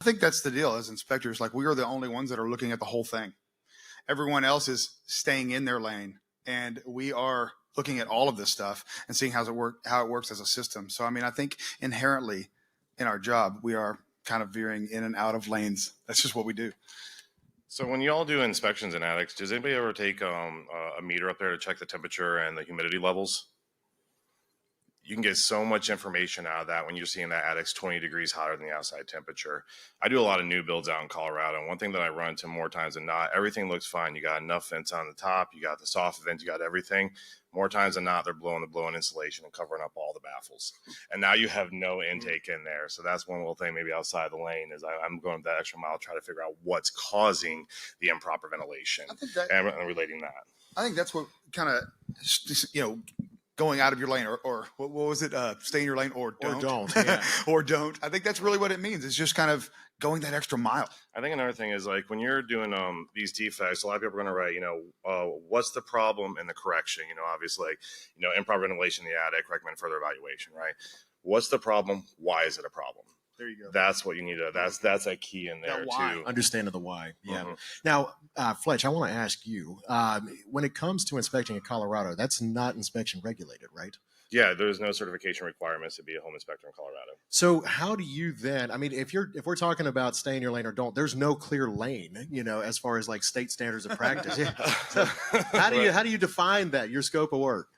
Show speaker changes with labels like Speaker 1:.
Speaker 1: I think that's the deal as inspectors. Like we are the only ones that are looking at the whole thing. Everyone else is staying in their lane, and we are looking at all of this stuff and seeing how it works as a system. So I mean, I think inherently in our job we are kind of veering in and out of lanes. That's just what we do.
Speaker 2: So when you all do inspections in attics, does anybody ever take a meter up there to check the temperature and the humidity levels? You can get so much information out of that when you're seeing that attic's 20 degrees hotter than the outside temperature. I do a lot of new builds out in Colorado, and one thing that I run into more times than not, everything looks fine. You got enough vents on the top, you got the soft vents, you got everything. More times than not, they're blowing insulation and covering up all the baffles. And now you have no intake in there. So that's one little thing maybe outside the lane is I'm going that extra mile to try to figure out what's causing the improper ventilation and relating that.
Speaker 1: I think that's what kind of, going out of your lane or what was it? Stay in your lane or don't.
Speaker 3: Or don't, yeah.
Speaker 1: Or don't. I think that's really what it means. It's just kind of going that extra mile.
Speaker 2: I think another thing is like when you're doing these defects, a lot of people are going to write, what's the problem in the correction? Obviously, improper ventilation in the attic, recommend further evaluation, right? What's the problem? Why is it a problem?
Speaker 1: There you go.
Speaker 2: That's what you need to. That's a key in there too.
Speaker 3: Understanding the why. Yeah.
Speaker 2: Mm-hmm.
Speaker 3: Now, Fletch, I want to ask you, when it comes to inspecting in Colorado, that's not inspection regulated, right?
Speaker 2: Yeah, there's no certification requirements to be a home inspector in Colorado.
Speaker 3: So how do you then? I mean, if we're talking about stay in your lane or don't, there's no clear lane, as far as like state standards of practice. So how do you define that your scope of work?